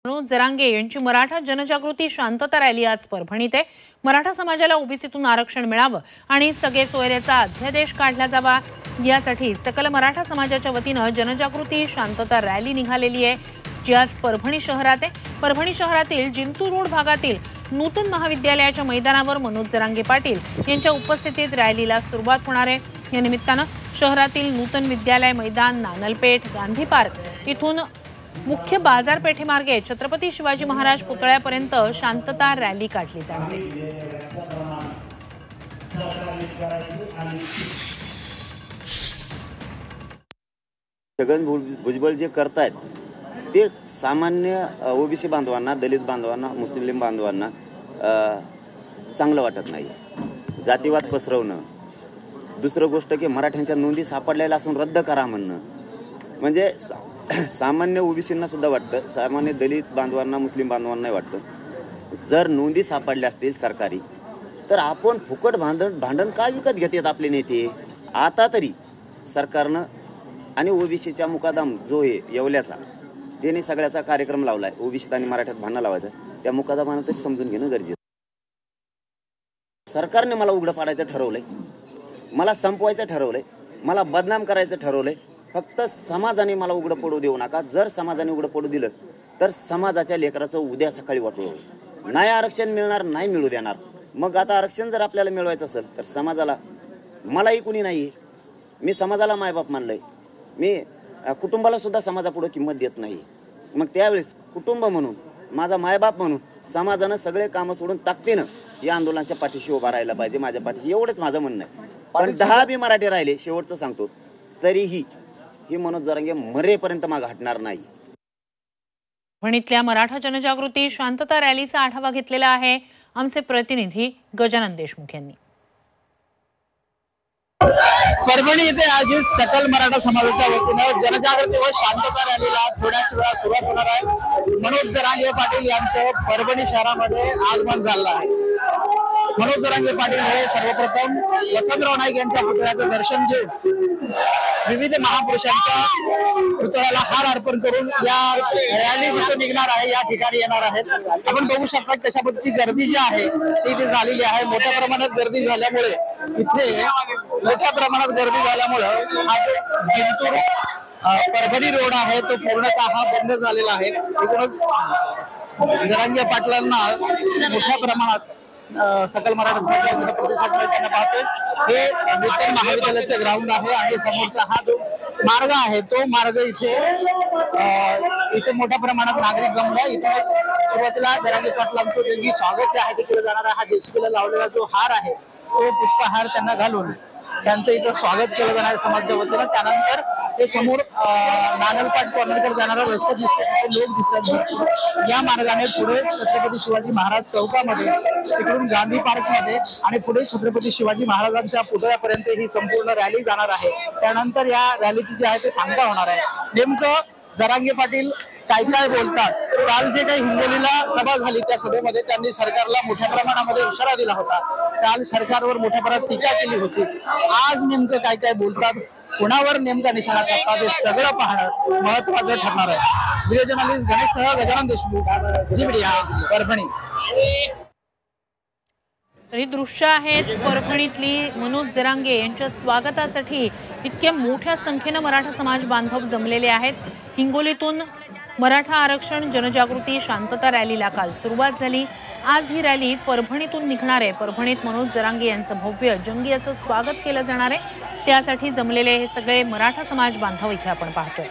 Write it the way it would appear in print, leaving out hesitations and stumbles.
मनोज जरांगे यांची मराठा जनजागृती शांतता रॅली आज परभणीत आहे। मराठा समाजाला ओबीसीतून आरक्षण मिळावं आणि सगळे सोयरेचा अध्यादेश काढला जावा यासाठी सकल मराठा समाजाच्या वतीने जनजागृती शांतता रॅली निघालेली आहे, जी आज परभणी शहरात आहे। परभणी शहरातील जिंतूर रोड भागातील नूतन महाविद्यालयाच्या मैदानावर मनोज जरांगे पाटील यांच्या उपस्थितीत रॅलीला सुरुवात होणार आहे। या निमित्ताने शहरातील नूतन विद्यालय मैदान, नानलपेठ, गांधी पार्क इथून मुख्य बाजारपेठेमार्गे छत्रपती शिवाजी महाराज पुतळ्यापर्यंत शांतता रॅली काढली जाणार आहे। छगन भुजबळ जे करतायत ते सामान्य ओबीसी बांधवांना, दलित बांधवांना, मुस्लिम बांधवांना चांगलं वाटत नाही। जातीवाद पसरवणं, दुसरं गोष्ट की मराठ्यांच्या नोंदी सापडलेल्या असून रद्द करा म्हणणं, म्हणजे सामान्य ओबीसींना सुद्धा वाटतं, सामान्य दलित बांधवांना, मुस्लिम बांधवांना वाटतं जर नोंदी सापडल्या असतील सरकारी तर आपण फुकट भांडण का विकत घेतात आपले नेते। आता तरी सरकारनं आणि ओबीसीच्या मुकादम जो आहे येवल्याचा त्याने सगळ्याचा कार्यक्रम लावलाय, ओबीसीत आणि मराठ्यात भांडण लावायचं, त्या मुकादमानं तरी समजून घेणं गरजेचं। सरकारने मला उघडं पाडायचं ठरवलंय, मला संपवायचं ठरवलंय, मला बदनाम करायचं ठरवलंय। फक्त समाजाने मला उघडं पडू देऊ नका। जर समाजाने उघडं पडू दिलं तर समाजाच्या लेकराचं उद्या सकाळी वाटोळं होईल। नाही आरक्षण मिळणार, नाही मिळू देणार। मग आता आरक्षण जर आपल्याला मिळवायचं असेल तर समाजाला, मलाही कुणी नाही, मी समाजाला मायबाप मानलंय, मी कुटुंबाला सुद्धा समाजापुढे किंमत देत नाही। मग त्यावेळेस कुटुंब म्हणून, माझा मायबाप म्हणून समाजानं सगळे कामं सोडून ताकदीनं या आंदोलनाच्या पाठीशी उभा राहायला पाहिजे, माझ्या पाठीशी, एवढंच माझं म्हणणं आहे। पण 10 बी मराठी राहिले, शेवटचं सांगतो, तरीही ही मनोज जरांगे मरेपर्यंत मागे हटणार नाही। परभणीतल्या मराठा जनजागृती शांतता रॅलीचा आढावा घेतलेला आहे आमचे प्रतिनिधी गजानन देशमुख यांनी। परभणी येथे आयोजित सकल मराठा समाजाच्या वतीने जनजागृती व शांतता रॅलीला थोड्याच वेळात सुरुवात होणार आहे। मनोज जरांगे पाटील यांचं परभणी शहरामध्ये आगमन झालं आहे। मनोज जरांगे पाटील हे सर्वप्रथम वसंतराव नाईक यांच्या पुतळ्याचं दर्शन घेऊन विविध महापुरुषांच्या पुतळ्याला हार अर्पण करून या रॅली जिथं निघणार आहे या ठिकाणी येणार आहेत। आपण बघू शकता कशा पद्धतीची गर्दी जी आहे ती इथे झालेली आहे। मोठ्या प्रमाणात गर्दी झाल्यामुळे हा जो जिंतूर परभणी रोड आहे तो पूर्णतः बंद झालेला आहे। एकूणच जरांगे पाटलांना मोठ्या प्रमाणात सकल मराठा समाजाचा प्रतिसाद मिळताना पाहतोय। हे नूतन महाविद्यालयाचं ग्राउंड आहे आणि समोरचा हा जो मार्ग आहे तो मार्ग इथे मोठ्या प्रमाणात नागरिक जमला। इथे सुरुवातीला जरांगे पाटलांचं वेगळी स्वागत जे आहे ते केलं जाणार आहे। हा जेसीबीला लावलेला जो हार आहे तो पुष्पहार त्यांना घालून त्यांचं इथं स्वागत केलं जाणार आहे समाजाच्या वतीनं। त्यानंतर हे समोर नानलपाट कॉर्नरकडे जाणारा रस्ता दिसतो, लोक दिसतात। या मार्गाने पुढे छत्रपती शिवाजी महाराज चौकामध्ये, तिकडून गांधी पार्क मध्ये आणि पुढे छत्रपती शिवाजी महाराजांच्या पुतळ्यापर्यंत ही संपूर्ण रॅली जाणार आहे। त्यानंतर या रॅलीची जी आहे ते सांगता होणार आहे। नेमकं जरांगे पाटील काय काय बोलतात, काल जे काही हिंगोलीला सभा झाली त्या सभेमध्ये त्यांनी सरकारला मोठ्या प्रमाणामध्ये इशारा दिला होता, काल सरकारवर मोठ्या प्रमाणात टीका केली होती। आज नेमकं काय काय बोलतात, कोणावर नेमका निशाणा साधतात हे सगळं पाहणं महत्वाचं ठरणार आहे। व्हिडिओ जर्नलिस्ट गणेशसह गजानन देशमुख, झी मीडिया, परभणी। तरी दृश्य आहेत परभणीतली मनोज जरांगे यांच्या स्वागतासाठी इतक्या मोठ्या संख्येने मराठा समाज बांधव जमलेले आहेत। हिंगोलीतून मराठा आरक्षण जनजागृती शांतता रॅलीला काल सुरुवात झाली। आज ही रॅली परभणीतून निघणार आहे। परभणीत मनोज जरांगे यांचं भव्य जंगी असं स्वागत केलं जाणार आहे। त्यासाठी जमलेले हे सगळे मराठा समाज बांधव इथे आपण पाहतोय।